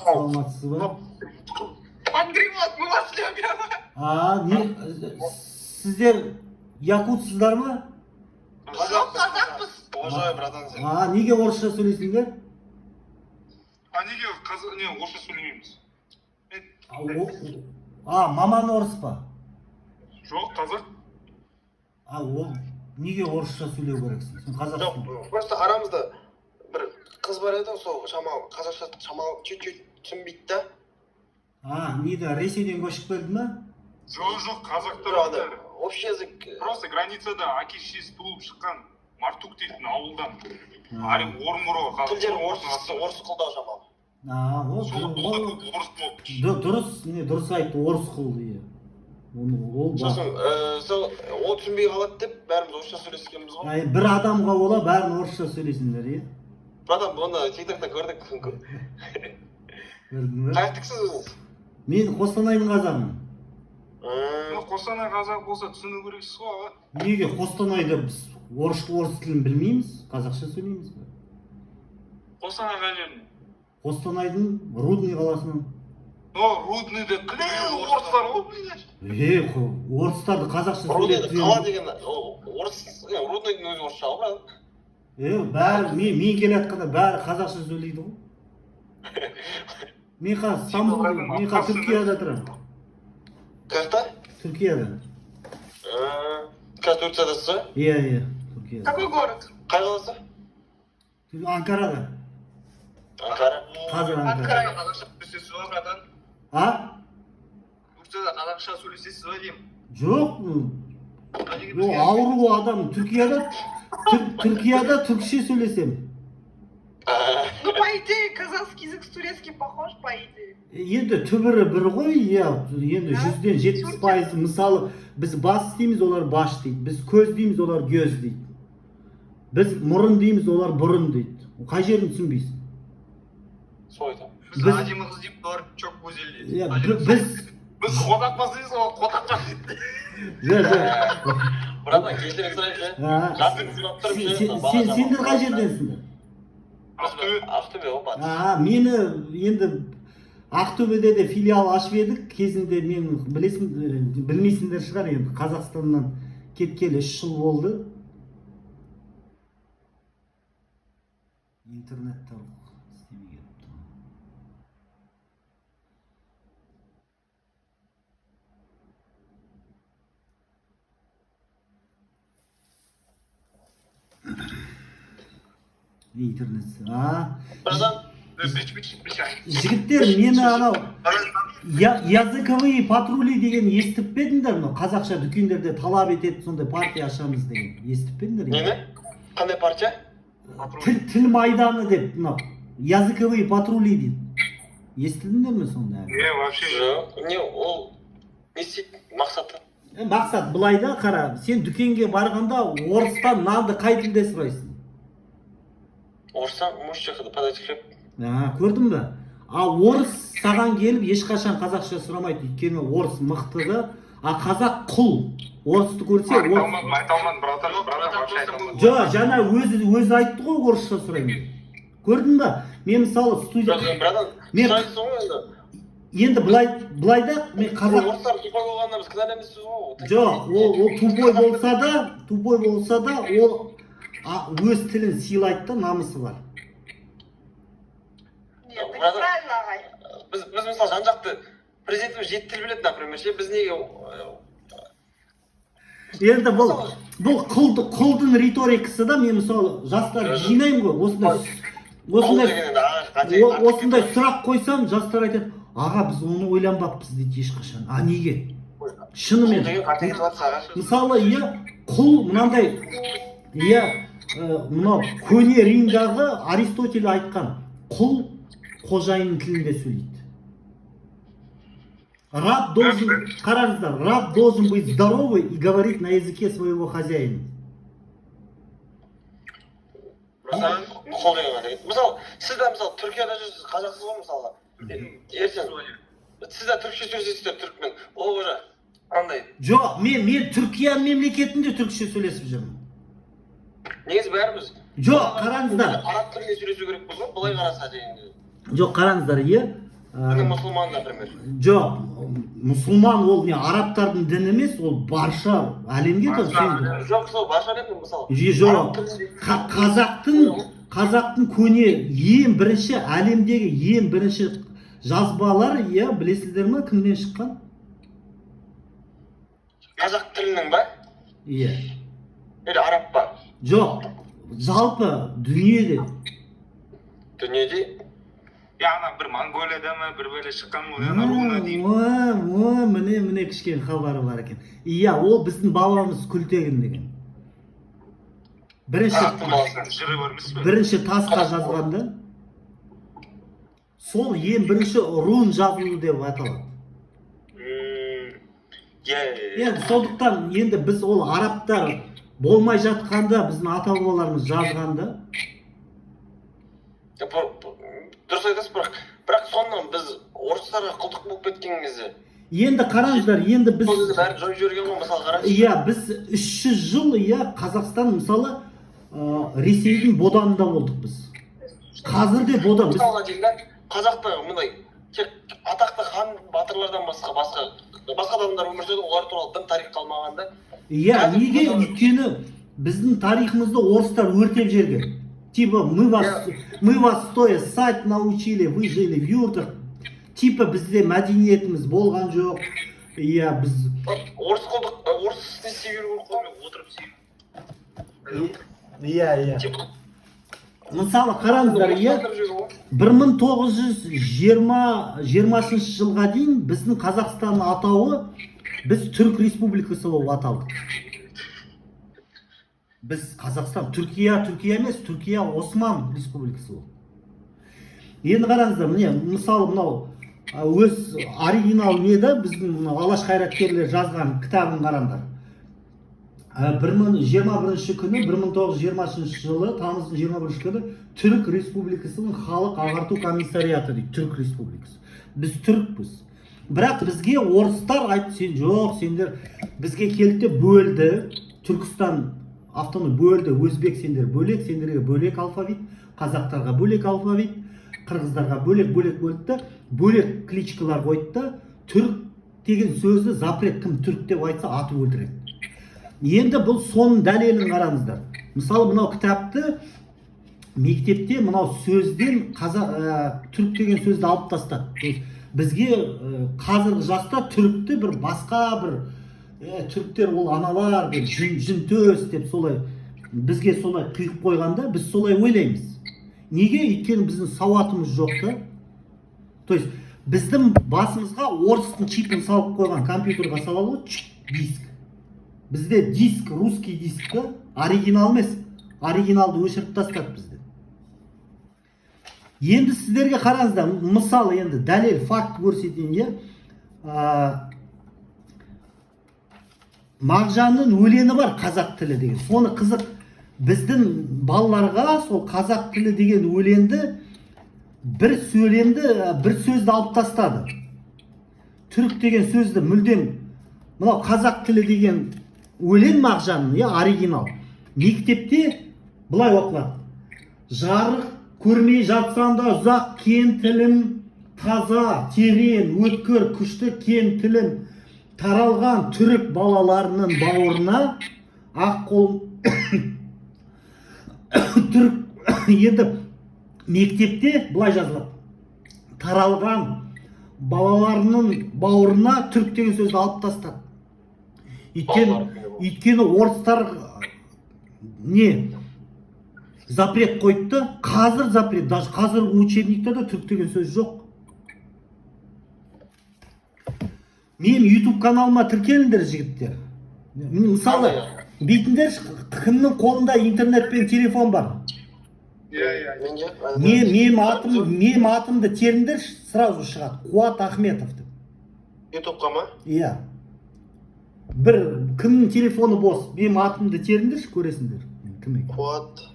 саламатсыз ба? Андрей, вот мы вас любим. Сіздер якутсыздар ма? Жоқ, қазақпыз. Уважаю, братан. Неге орысша сөйлейсіңдер? Неге орысша сөйлемейміз? Маман орыс па? Жоқ, қазақ. Неге орысша сөйлеу керексің? Сен қазақсың. Жоқ, просто арамызда бір қыз бар еді, сол шамалы қазақша шамалы чуть-чуть түсінбейді да. Неді, Ресейден көшіп келді ма? Жоқ, қазақтар. Общий язык. Просто границада әке-шешесі туылып шыққан Мартук дейтін ауылдан. Орынборға қазақ. Тілдері орыс қылдау шамалы. Дұрыс айтты, орыс қылды. Сосын ол түсінбей қалады деп бәріміз орысша сөйлескенбіз ғой. Бір адамға ола бәрін орысша сөйлесіңдер, Братан, бұны тиктокта көрдік. Көрдің бе? Қайықтықсыз өзіңіз? Мен Қостанайдың қазағымын. Қостанай қазақ болса түсіну керексіз ғой. Неге Қостанайда біз орыс тілін білмейміз, қазақша сөйлейміз бе? Қостанай қайдан? Қостанайдың Рудный қаласынан. Рудныйда қандай орыстар ғой? Орыстарды қазақша сөйлеп қала деген орыс, Рудныйдың өзі орысша ғой, бәрі, мен келе жатқанда бәрі қазақша сөйлейді ғой. Мен қазір Түркияда тұрамын. Қайықта? Түркияда. Қазір Турциядасыз ба? Иә, Түркияда. Какой город? Қай қаласы? Анкарада. Анкара? Қазір Анкара. Қазақша сөйлесесіз ба, братан? Турцияда қазақша сөйлесесіз ба, деймін. Жоқ, ауру адам. Түркияда түркше сөйлесем. Ну, по идее, казахский язык с турецким похож, по идее. Енді түбірі бір ғой, енді 100-70%. Мысалы, біз бас дейміз, олар баш дейді. Біз көз дейміз, олар көз дейді. Біз мұрын дейміз, олар бұрын дейді. Қай жерін түсінбейсің? Сол айтам. Біз әдемі қыз дейміз, олар чок гузель дейді. Біз қотақпас дейміз, олар қотаққа дейді. Братан, кешірім сұрайыншы. Сендер қай жерденсіңдер? Ақтөбе ғой, батыс. Мені енді Ақтөбеде де филиал ашып едік. Кезінде мен білмейсіңдер шығар, енді Қазақстаннан кеткелі 3 жыл болды. Интернетте істемей кетті. Интернетте. Жігіттер, мені анау языковые патрули деген естіп педіңдер ме? Қазақша дүкендерде талап етеді, сондай партия ашамыз деген. Естіп педіңдер? Нені? Қандай партия? Тіл майданы деп, языковые патрули дейді. Естідіңдер ме сонда? Вообще жоқ. Не, ол не істейді мақсаты? Мақсат былай да, қара, сен дүкенге барғанда орыстан нанды қай тілде сұрайсың? Орыстан можешь подать хлеб. Көрдің бе? Орыс саған келіп ешқашан қазақша сұрамайды, өйткені орыс мықты да, қазақ құл. Орысты көрсе, айталман, братан, вообще айталман. Жоқ, жаңа өзі айтты ғой, орысша сұраймын. Көрдің бе? Мен мысалы студия... Братан, сұрайсың ғой енді. Енді былай да, мен қазақ... Орыстар тупой болғанда біз кінәлемейсіз ғой. Жоқ, ол тупой болса да, ол өз тілін сыйлайды да, намысы бар. Нет, это неправильно, ағай. Біз мысалы жан-жақты президентіміз 7 тіл біледі, например, біз неге... Енді бұл құлдың риторикасы да, мен мысалы жастар жинаймын ғой, осындай сұрақ қойсам, жастар айтады, аға, біз оны ойланбаппыз дейді ешқашан. Неге? Шынымен. Мысалы, құл мынандай, мынау көне Римдағы Аристотель айтқан, құл қожайынның тілінде сөйлейді. Раб должен быть здоровый и говорить на языке своего хозяина. Құл деген қандай? Мысалы, сіз де мысалы Түркияда жүрсіз, қазақсыз ғой мысалға. Ертең, сіз де түркше сөйлесіздер түрікмен. Ол уже қандай? Жоқ, мен Түркия мемлекетінде түркше сөйлесіп жүрмін. Негізі бәріміз. Жоқ, қараңыздар. Араб тілінде сөйлесу керек болса, былай қараса дегенде. Жоқ, қараңыздар, иә. Діні мұсылман, например. Жоқ, мұсылман ол не арабтардың діні емес, ол барша әлемге Барша Жоқ, сол барша әлем мысалы. Жоқ, қазақтың көне ең бірінші әлемдегі ең бірінші жазбалар, иә, білесіздер ме, кімнен шыққан? Қазақ тілінің ба? Иә. Или араб па? Жоқ, жалпы дүниеде. Дүниеде? ана бір Монголияда ма бір бәле шыққан ғой, ана руына дейін. Міне кішкене хабары бар екен. Иә, ол біздің бабамыз Күлтегін деген. Жыры бар емес пе? Бірінші тасқа жазғанда, сол ең бірінші рун жазылу деп аталады. Енді сондықтан енді біз ол арабтар болмай жатқанда, біздің ата бабаларымыз жазғанда. Дұрыс айтасыз, бірақ сонан біз орыстарға құлдық болып кеткен кезде. Енді қараңыздар, енді біз... Сол кезде бәрін жойып жіберген ғой, мысалы қараңызшы. Иә, біз 300 жыл, иә, Қазақстан, мысалы, Ресейдің боданында болдық біз. Қазір де бодан. Мысалға дейін да, қазақта мындай тек атақты хан батырлардан басқа адамдар өмір сүрді, олар туралы дін тарих қалмағанда. Иә, неге? Өйткені біздің тарихымызды орыстар өртеп жерген. Типа, мы вас стоя ссать научили, вы жили в юртах. Типа, бізде мәдениетіміз болған жоқ. Иә, біз... Орыс істе себебі қоймай отырып себебі. Иә. Мысалы, қараңыздар, иә, 1920 жылға дейін біздің Қазақстанның атауы біз Түрк Республикасы болып аталдық. Біз Қазақстан, Түркия емес, Түркия Осман Республикасы болды. Енді қараңыздар, міне, мысалы, мынау өз оригинал неде біздің алаш қайраткерлер жазған кітабын қараңдар. 1920 жылы, тамыздың 21 күні Түрк Республикасының халық ағарту комиссариаты дейді, Түрк Республикасы. Біз түрікпіз. Бірақ бізге орыстар айтты, сен жоқ, сендер бізге келді бөлді, Түркістан автономия бөлді, өзбек сендер бөлек, сендерге бөлек алфавит, қазақтарға бөлек алфавит, қырғыздарға бөлек бөлді, бөлек кличкалар қойды. Түрк деген сөзді запрет, кім түрк деп айтса атып өлтіреді. Енді бұл соның дәлелін қараңыздар. Мысалы, мынау кітапты мектепте мынау сөзден түрк деген сөзді алып тастады. Бізге қазіргі жаста түрікті бір басқа бір түріктер ол аналар деп жүнтөс деп солай бізге солай құйып қойғанда біз солай ойлаймыз. Неге? Өйткені біздің сауатымыз жоқ та. То есть біздің басымызға орыстың чипін салып қойған компьютерға салады диск. Бізде диск, русский дискті оригинал емес, оригиналды өшіріп тастады бізде. Енді сіздерге қараңыздар, мысалы енді дәлел факт көрсетейін, Мағжанның өлеңі бар қазақ тілі деген. Соны қызық біздің балаларға сол қазақ тілі деген өлеңді бір сөзді алып тастады. Түрік деген сөзді мүлдем мынау қазақ тілі деген өлең Мағжанның, оригинал. Мектепте былай оқылады. Жарық көрмей жатсам да ұзақ кен тілім, таза, терең, өткір, күшті кен тілім, таралған түрік балаларының бауырына ақ қол түрік. Енді мектепте былай жазылады. Таралған балаларының бауырына түрік деген сөзді алып тастады. Өйткені орыстар запрет қойды. Қазір запрет, даже қазір учебниктерде түрік деген сөз жоқ. Мен YouTube каналыма тіркеліңдер, жігіттер. Мысалы, бейтіндер кімнің қолында интернет пен телефон бар. Мен атымды теріңдер, сразу шығады. Қуат Ахметов деп. YouTube-қа ма? Иә. Бір кімнің телефоны бос, мен атымды теріңдер, көресіңдер. Қуат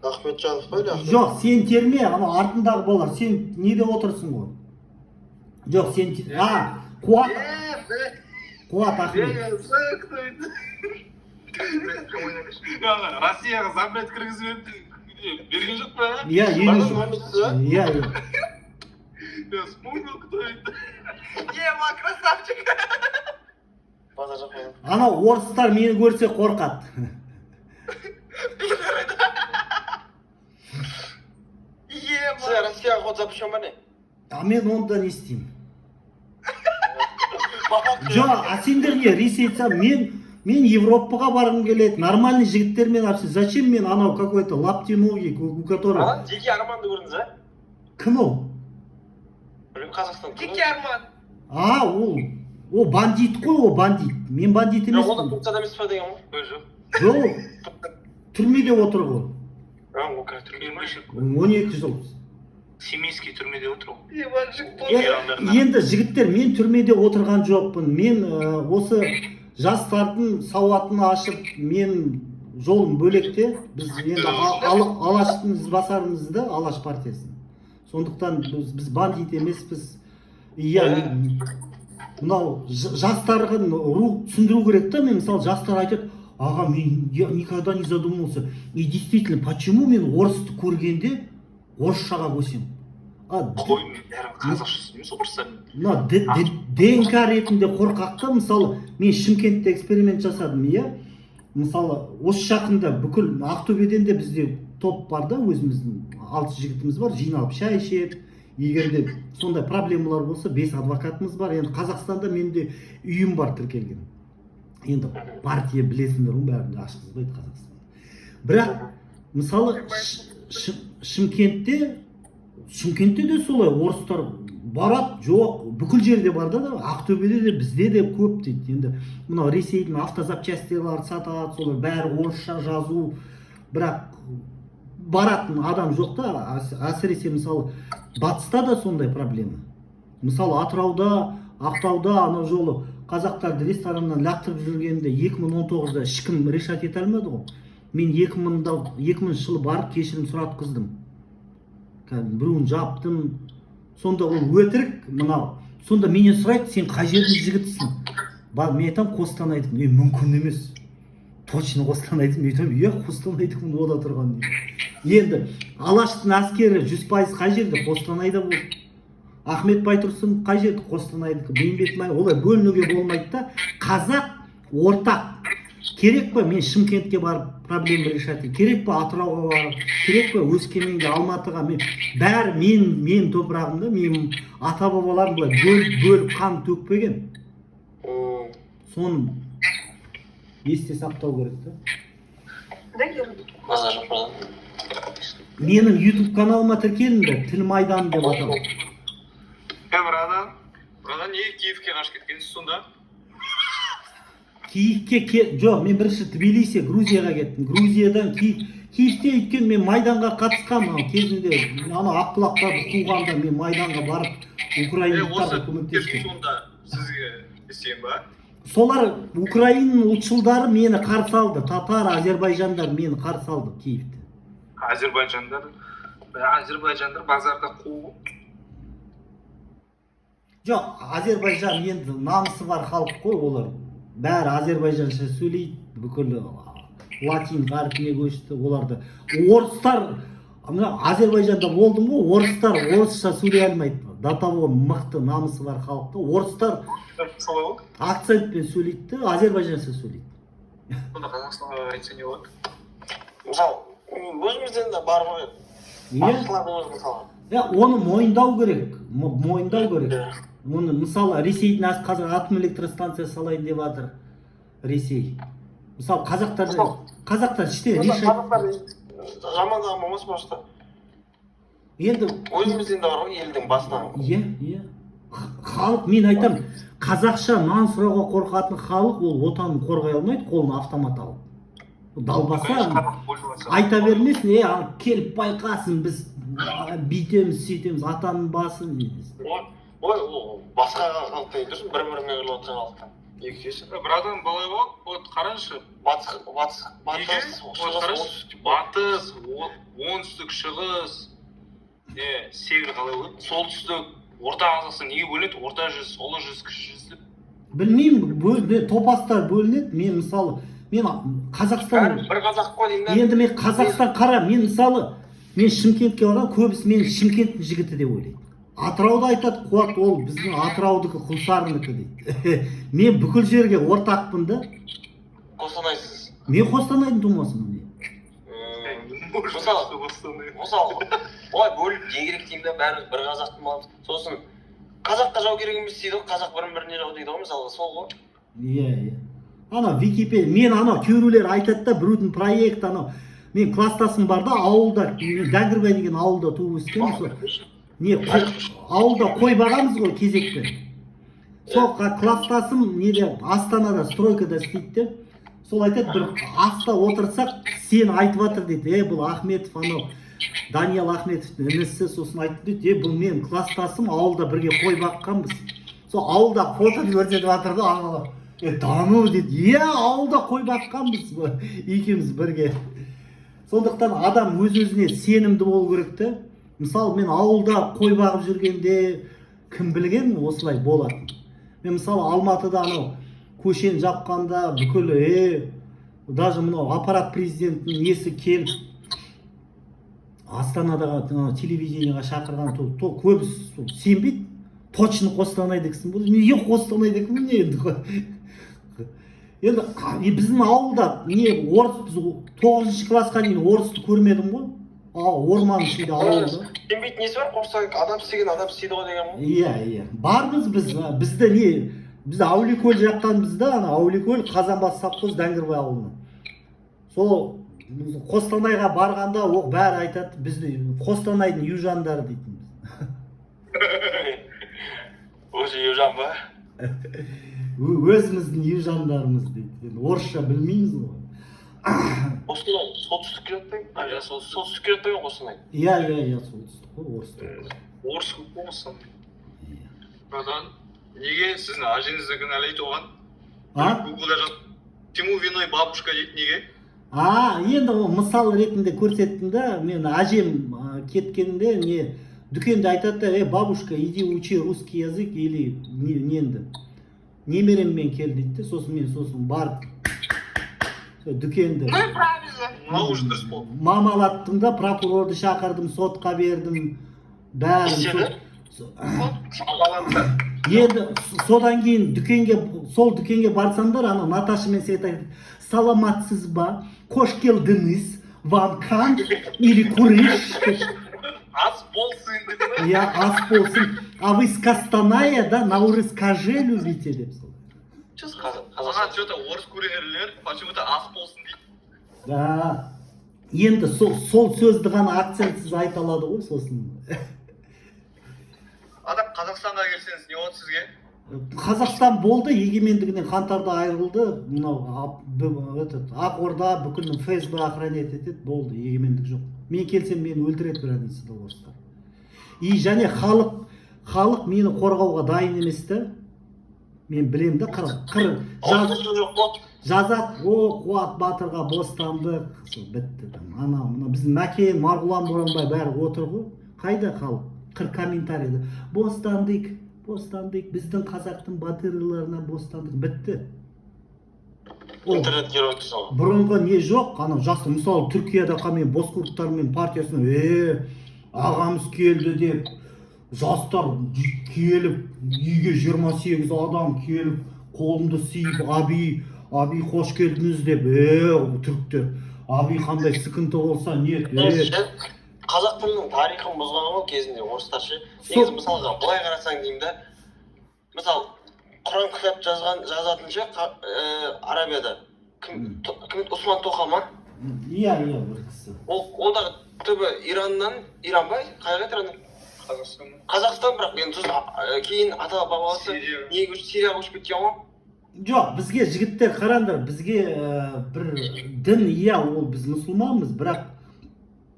Ахметжанов па? Жоқ, сен терме, ана артындағы балар, сен неде отырсың ғой? Жоқ, сен... Қуат Ахметов. Россияға запрет кіргізіп берген жоқ па? Иә. тебя вспомнил, кто это. Ема, красавчик. базар жаппай. Ана орыстар мені көрсе қорқады. Сіз Ема. Россияға ход запрещен ба не? А мен онда не істеймін? Бақыт. Жо, сендер не, Ресей айтсам, мен Европаға барғым келеді, нормальный жігіттермен общаться. Зачем мен анау какой-то лаптиногий, у которого... Ана жеке арманды көрдіңіз, а? Кім ол? Білім Қазақстан. Дикий Арман. А, ол бандит қой, ол бандит. Мен бандит Жоқ, онда емеспін. турцияда емес па деген ғой? Жоқ. Жоқ, түрмеде отыр ғой. Ол қазір түрме. 12 жыл. Семейский түрмеде отыр ол. Иванчик Енді жігіттер, мен түрмеде отырған жоқпын. Мен осы жастардың сауатын ашып, мен жолым бөлекте. Біз енді Алаштың ізбасарымыз да, Алаш партиясын. Сондықтан біз бандит емеспіз. Иә, мынау жастарға рух түсіндіру керек та. Мен мысалы жастар айтады, аға, мен никогда не задумывался. И действительно, почему мен орысты көргенде орысшаға көсем? Қой, мен бәрі қазақшасы емес, орыстар. Мына ДНК ретінде қорқақта, мысалы, мен Шымкентте эксперимент жасадым, иә? Мысалы, осы жақында бүкіл Ақтөбеден де бізде топ бар да, өзіміздің 6 жігітіміз бар, жиналып шай ішеді. Егер де сондай проблемалар болса, 5 адвокатымыз бар. Енді Қазақстанда менде үйім бар тіркелген. Енді партия білесіңдер, оның бәрінде ашқызбайды Қазақстан. Бірақ, мысалы, Шымкентте де солай орыстар барады, жоқ, бүкіл жерде бар да, Ақтөбеде де бізде де көп дейді. Енді мынау Ресейдің автозапчастилары сатады, солай бәрі орысша жазу, бірақ баратын адам жоқ та, әсіресе мысалы батыста да сондай проблема. Мысалы Атырауда, Ақтауда анау жолы қазақтарды рестораннан лақтырып жүргенде 2019-да ешкім решать ете алмады ғой. Мен 2000 жылы барып кешірім сұратқыздым. Біреуін жаптым. Сонда ол өтірік мынау. Сонда менен сұрайды, сен қай жердің жігітісің? Мен айтам, Қостанайдың. Мүмкін емес. Точно Қостанайдың. Мен айтам, иә, Қостанайдың ода тұрған. Енді Алаштың әскері 100% қай жерде? Қостанайда болды. Ахмет Байтұрсын қай жерде? Қостанайдың. Бейімбет Майлин. Олай бөлінуге болмайды да. Қазақ ортақ. Керек па мен Шымкентке барып проблема решать? Керек па Атырауға барып? Керек па Өскеменге, Алматыға? Бәрі мен топырағымда, мен ата-бабаларым былай бөліп қан төкпеген. Соны есте сақтау керек та. Да, Гера? Базар жаппай. Менің YouTube каналыма тіркеліңдер, Тіл Майдан деп аталады. Брадан неге Киевке қашып кеткенсіз сонда? Киевке жоқ, мен бірінші Тбилиси, Грузияға кеттім. Грузиядан Киевте өйткен мен Майданға қатысқанмын. Кезінде ана аққұлақтарды қуғанда мен Майданға барып украиндықтарға көмектестім. Сонда сізге істейін ба? Солар Украинаның ұлтшылдары мені қарсы алды. Татар, Азербайжандар мені қарсы алды Киевте. Азербайжандар базарда қуып. Жоқ, Азербайжан енді намысы бар халық қой, олар бәрі азербайжанша сөйлейді, бүкіл латин қарпіне көшті, оларды. Орыстар, Азербайжанда болдым ғой, орыстар орысша сөйлей алмайды. До того мықты намысы бар халықта. Орыстар акцентпен сөйлейді, азербайжанша сөйлейді. Сонда Қазақстанға айтса не болады? Мысалы, өзімізден де бар ғой. Басшылардың өзі мысалы. Оны мойындау керек. Оны мысалы Ресейдің қазір атом электростанция салайын деп жатыр. Ресей. Мысалы қазақтар іште решать. Жамандаған болмас просто. Енді өзімізден де бар ғой, елдің басынан. Иә. Халық, мен айтам, қазақша нан сұрауға қорқатын халық ол отанын қорғай алмайды, қолына автомат алып. Далбаса айта бермесін, келіп байқасын, біз бүйтеміз, сөйтеміз, атаның басын дейміз. Ой, басқа халықтан едірсің, бір-бірімен кіріп отырған халықтан. Екшесін. Брадан, балай бақ, вот қараңшы. Батыс, оңтүстік, шығыс, север қалай болады? Солтүстік, орта Қазақстан неге бөлінеді? Орта жүз, ұлы жүз, кіші жүз деп. Білмеймін, топастар бөлінеді. Мен мысалы, мен Қазақстан... Бір қазақ қой деймін. Енді мен Қазақстан қара, мен мысалы, мен Шымкентке барам, көбісі мен Шымкенттің жігіті деп ойлайды. Атырауды айтады, қуат, ол біздің Атыраудікі Құлсарынікі дейді. Мен бүкіл жерге ортақпын да. Қостанайсыз. Мен Қостанайдың тумасымын. Мысалы, олай бөліп не керек деймін да, бәріміз бір қазақтың малымыз. Сосын қазаққа жау керек емес дейді ғой, қазақ бірін-біріне жау дейді ғой, мысалға сол ғой. Иә. Ана Википедия, мен ана кейбіреулер айтады да, біреудің проект анау. Мен класстасым бар да, ауылда, Дәңгірбай деген ауылда туып өскенмін. Не, ауылда қой бағамыз ғой кезекте. Сол класстасым неде Астанада стройкада істейді де. Сол айтады, бір аста отырсақ, сен айтып жатыр дейді. Бұл Ахметов анау Даниял Ахметовтың інісі, сосын айтты дейді, бұл мен класстасым, ауылда бірге қой баққанбыз. Сол ауылда фото көрсетіп жатыр да, ағалар. Тану дейді. Ауылда қой баққанбыз екеуміз бірге. Сондықтан адам өз-өзіне сенімді болу керек те. Мысалы, мен ауылда қой бағып жүргенде кім білген осылай болады. Мен мысалы Алматыда анау көшені жапқанда бүкіл даже мынау аппарат президентінің несі келіп Астанадағы телевидениеға шақырған көбісі сенбейді. Точно Қостанайдікісің бұл. Неге Қостанайдікімін енді? Енді біздің ауылда не орыс, біз 9-шы классқа дейін орысты көрмедім ғой. Орман ішінде ауылда. Сенбейтін несі бар, Қостанай адам істеген адам істейді ғой деген ғой. Иә. Бармыз біз. Бізді не? Біз Әулиекөл жақтанбыз да, Әулиекөл Қазанбас совхоз Дәңгірбай ауылынан. Сол Қостанайға барғанда ол бәрі айтады, бізді Қостанайдың южандары дейтін. Өзі южан ба? Өзіміздің южандарымыз дейді. Орысша білмейміз ғой. Қостанай солтүстікке жатпаймын? Солтүстікке жатпаймын Қостанай. Иә, солтүстік қой, орыстық. Орыс көп болмастан. Братан, неге сіздің әжеңізді кінәлайды оған? Гуглда жазып, чему виной бабушка дейді неге? Енді мысал ретінде көрсеттім да, мен әжем кеткенде не дүкенде айтады, бабушка, иди учи русский язык или ненді. Немереммен кел дейді, сосын мен барып дүкенді. Ну и правильно. Мамалаттым да, прокурорды шақырдым, сотқа бердім, бәрін. Енді содан кейін сол дүкенге барсаңдар, ана Наташа мен Света айтады, саламатсыз ба, қош келдіңіз, вам кан или куриш? Ас болсын деді. Я ас болсын. А вы с Костаная, да, Наурыз каже любите деп сол. Саған что-то орыс көрерлер, почему-то ас болсын дейді. Да. Енді сол сөзді ғана акцентсіз айта алады ғой сосын. Адам Қазақстанға келсеңіз не болады сізге? Қазақстан болды, егемендігінен қаңтарда айырылды. Мынау Ақорда бүкіл ФСБ охранять етеді, болды, егемендік жоқ. Мен келсем мені өлтіреді бір әдейсі орыстар. И және халық мені қорғауға дайын емес та. Мен білем да, жазат, Қуат Батырға бостандық, бітті. Біздің Мәкен, Марғұлан Боранбай бәрі отыр ғой. Қайда халық? Комментарийді. Бостандық, біздің қазақтың батырларына бостандық, бітті. Интернет геройды сол. Бұрынғы не жоқ, жасты, мысалы Түркияда қамен босқұрттармен партиясының, ағамыз келді деп, жастар келіп, үйге 28 адам келіп, қолымды сүйіп, аби қош келдіңіз деп, түріктер, аби қандай сықынты болса, нет, Қазақ тілінің тарихын бұзған ғой кезінде орыстар ше. Негізі мысалға былай қарасаң деймін да, мысалы Құран кітап жазатын ше Арабияда кім Осман Тоқа ма? Иә, бір кісі. Ол дағы түбі Иран ба? Қайғы Ираннан? Қазақстан, бірақ енді кейін ата бабасы Сирияға көшіп кеткен ғой? Жоқ, бізге жігіттер қараңдар, бізге бір дін, ол біз мұсылманбыз, бірақ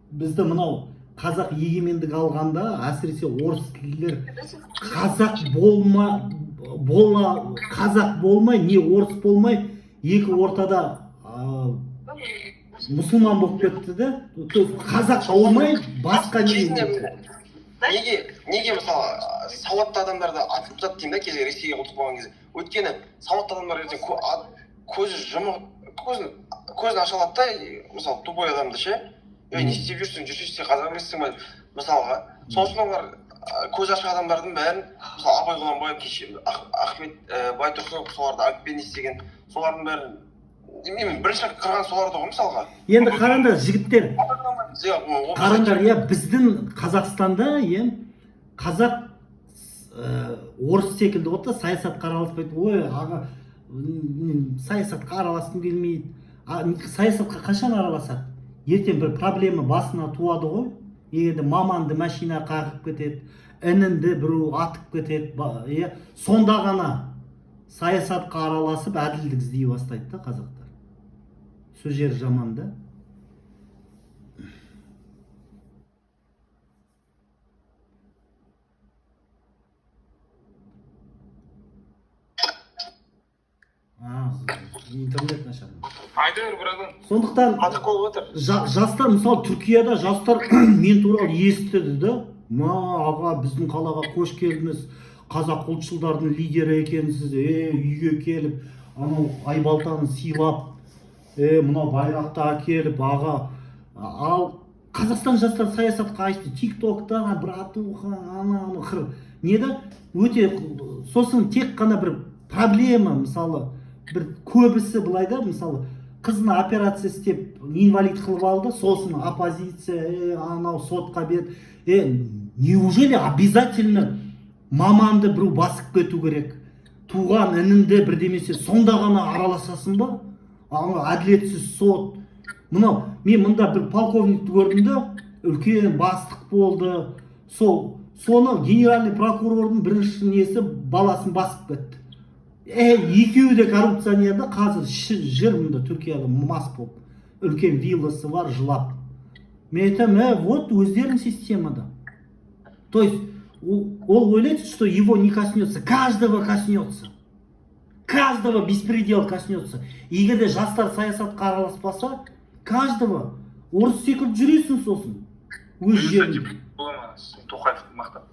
бізді мынау қазақ егемендік алғанда, әсіресе орыс тілділер қазақ болмай, не орыс болмай, екі ортада мұсылман болып кетті да. Қазақ болмай, басқа неге мысалы сауатты адамдарды атып тастады деймін да, кезінде Ресейге ұтып болған кезде. Өйткені сауатты адамдар ертең көзін аша алады да, мысалы тупой адамды ше. Не істеп жүрсің, жүрсің, қазақ емессің ба, мысалға. Сол үшін олар көз ашық адамдардың бәрін мысалы абай құнанбаев кеше ахмет байтұрсынов соларды альпинист істеген солардың бәрін мен бірінші қырған соларды ғой мысалға. Енді қараңдар жігіттер, қараңдар, иә, біздің Қазақстанда, иә, қазақ орыс секілді болса саясатқа араласпайды. Ой, аға, саясатқа араласқым келмейді. Саясатқа қашан араласады? Ертең бір проблема басына туады ғой. Егерде маманды машина қағып кетеді, інінді біреу атып кетеді, иә, сонда ғана саясатқа араласып әділдік іздей бастайды да қазақтар. Сол жер жаман да. Интернет нашар. Айта бер, братан. Сондықтан Қатық болып отыр. жастар, мысалы Түркияда жастар мен туралы естіді да, аға, біздің қалаға қош келдіңіз, қазақ ұлтшылдардың лидері екенсіз, үйге келіп, анау Айбалтаны сыйлап, мынау байрақты әкеліп, аға. Ал Қазақстан жастар саясатқа ашты, тик-токта, братуха, ана, қыр. Неде? Өте, сосын тек қана бір проблема, мысалы, бір көбісі былай да, мысалы, қызына операция істеп, инвалид қылып алды, сосын оппозиция, анау сотқа бер. Неужели обязательно маманды біреу басып кету керек? Туған інінде бірдемесе сонда ғана араласасың ба? Әділетсіз сот. Мынау, мен мұнда бір полковникті көрдім да, үлкен бастық болды. Соны генеральный прокурордың бірінші несі баласын басып кетті. Екеуі де коррупционерді, қазір жыр мұнда Түркияда мас болып. Үлкен вилласы бар, жылап. Мен айтам, вот өздерің системада. То есть, ол ойлайды, что его не коснется, каждого коснется. Каждого беспредел коснется. Егер де жастар саясатқа араласпаса, каждого орыс секілді жүресің сосын. Өз жерінде. Тоқаевты мақтап.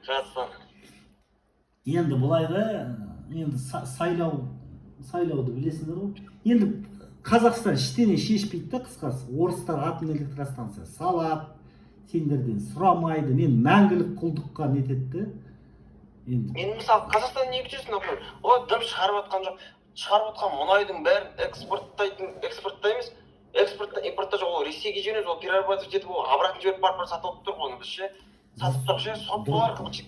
Қазақстан. Енді былай да, енді сайлауды білесіңдер ғой. Енді Қазақстан ештеңе шешпейді да, қысқасы. Орыстар атом электростанция салады, сендерден сұрамайды, мен мәңгілік құлдыққа нетеді. Енді мысалы Қазақстан не күтесің, например, ол дым шығарып жатқан жоқ, шығарып жатқан мұнайдың бәрін экспортта емес, экспорттан импортта жоқ, ол Ресейге жөнелді, ол перерабатывать етіп, ол обратно жіберіп барып сатып алып тұр ғой, біз ше сатып тұрық ше,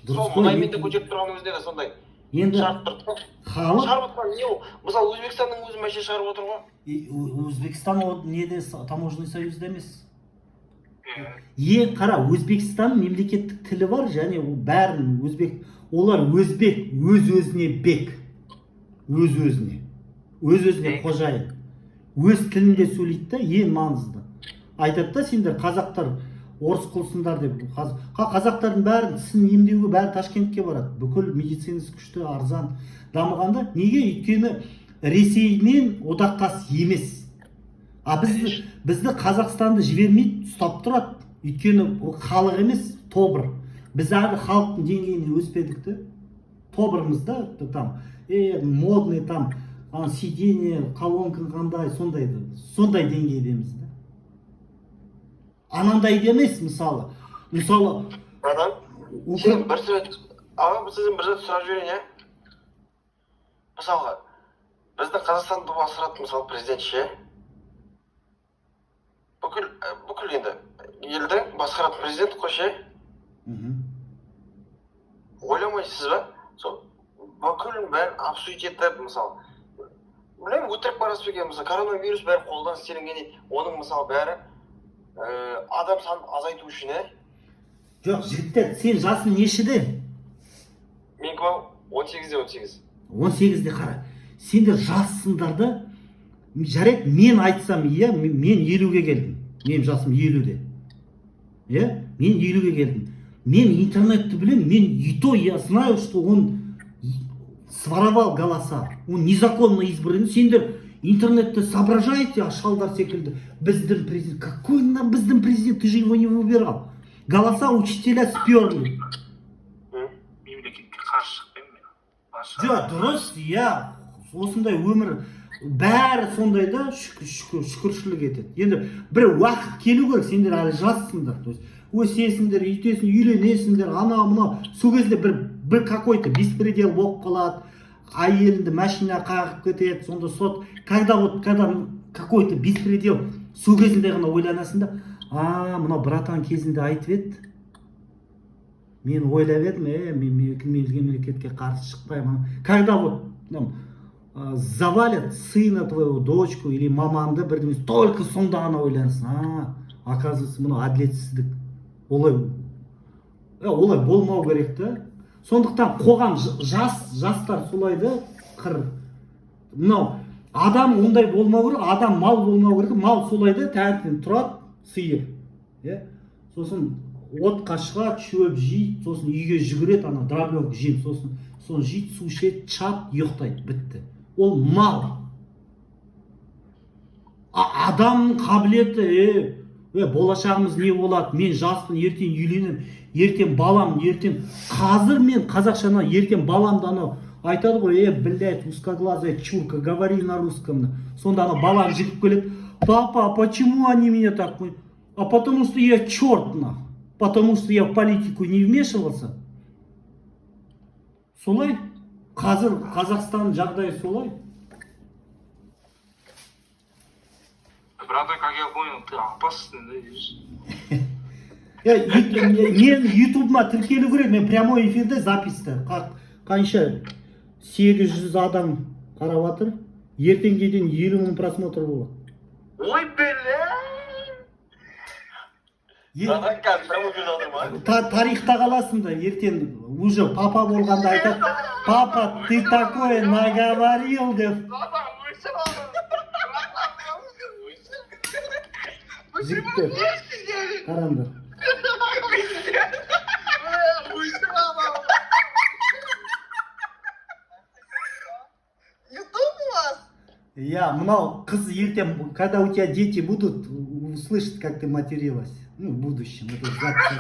сол мұнаймен де көтеріп тұрған өзінде де сондай. Енді шығарып жатқан не ол? Мысалы Өзбекстанның өзі мәше шығарып отыр ғой. Өзбекстан неде таможенный союзда емес. Қара, Өзбекстан мемлекеттік тілі бар, және бәрін өзбек, олар өзбек, өз-өзіне бек, өз-өзіне қожайын, өз тілінде сөйлейді да, ең маңызды. Айтады да, сендер қазақтар орыс қылсындар деп. Қазақтардың бәрін тісін емдеуге бәрі Ташкентке барады. Бүкіл медицинасы күшті, арзан дамығанда. Неге? Өйткені Ресеймен одақтас емес. Бізді Қазақстанды жібермейді, ұстап тұрады. Өйткені халық емес, тобыр. Біз әлі халықтың деңгейіне өспедік те. Тобырымызда там модный там сиденье, колонка қандай, сондай деңгейдеміз да. Анандай емес, мысалы. Братан, сен бір сөз сұрап жіберейін, иә? Мысалға, бізді Қазақстанды басқаратын, мысалы, президент ше, бүкіл енді елді басқаратын президент қой ше, ойламайсыз ба? Бүкіл бәрін абсурд етіп, мысалы, білемін, өтірік барасы екен, мысалы, коронавирус бәрі қолдан істелінген, оның мысалы бәрі адам санын азайту үшін, Жоқ, жігіттер, сен жасың нешеде? Мен 18-де. 18-де қара. Сендер жассыңдар да, жарайды, мен айтсам, иә, мен 50-ге келдім. Мен жасым 50-де. Мен 50-ге келдім. Мен интернетті білем, я знаю, что он своровал голоса. Он незаконно избран. Сендер интернетті соображаете, шалдар секілді. Біздің президент. Какой нам біздің президент? Ты же его не выбирал. Голоса учителя сперли. Мемлекетке қарсы шықпаймын мен. Жоқ, дұрыс, иә. Осындай өмір бәрі сондай да шүкіршілік етеді. Енді бір уақыт келу керек, сендер әлі жассыңдар. То есть өсесіңдер, үйтесің, үйленесіңдер, анау мынау. Сол кезде бір какой-то беспредел болып қалады. Әйеліңді машина қағып кетеді, сонда сот. Когда какой-то беспредел, сол кезінде ғана ойланасың да, мынау братан кезінде айтып еді. Мен ойлап едім, мен мемлекетке қарсы шықпаймын. Когда завалят сына твоего, дочку или мамаңды бірдеңе, только сонда ғана ойлансың. Оказывается, мынау әділетсіздік. Олай болмау керек та. Сондықтан қоғам жастар солайды қыр. Мынау адам ондай болмау керек, адам мал болмау керек. Мал солайды таңертең тұрады, сиыр. Сосын отқа шығады, шөп жейді, сосын үйге жүгіреді, ана дробленка жейді, сосын жейді, су ішеді, чат, ұйықтайды, бітті. Ол мал. Адамның қабілеті, болашағымыз не болады? Мен жаспын, ертең үйленем, ертең балам, қазір мен қазақшаны, ертең баламды анау айтады ғой, блядь, узкоглазая чурка, говори на русском. Сонда ана балам жетіп келеді, папа, почему они меня так? А потому что я черт, потому что я в политику не вмешивался. Солай, қазір Қазақстан жағдайы солай. Правда, как я понял, ты опасный, да, видишь? Мен ютубыма тіркелу керек, мен прямой эфирде записьті. Қанша 800 адам қарап жатыр, ертеңге дейін 50 мың просмотр болады. Ой, бля! Тарихта қаласың да, ертең уже папа болғанда айтады, папа, ты такое наговорил деп. Жігіттер, қараңдар. Ютуб у вас? Мынау қыз ертең, когда у тебя дети будут, услышат, как ты материлась. В будущем. Это запись.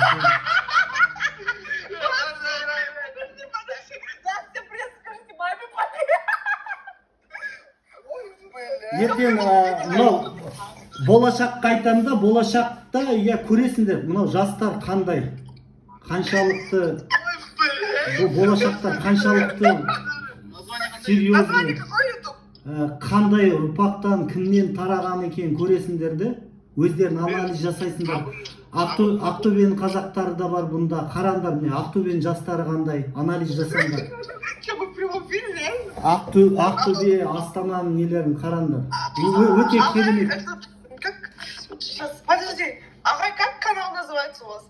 Ертең мынау болашаққа айтамын да, болашақта көресіңдер, мынау жастар қандай, қаншалықты, болашақтар қаншалықты серьезный, қандай ұрпақтан, кімнен тараған екен көресіңдер де, өздерін анализ жасайсыңдар. Ақтөбенің қазақтары да бар бұнда, қараңдар, Ақтөбенің жастары қандай, анализ жасаңдар. Ақтөбе, Астананың нелерін қараңдар. Өте керемет. Подожди, Ағай, как канал называется у вас?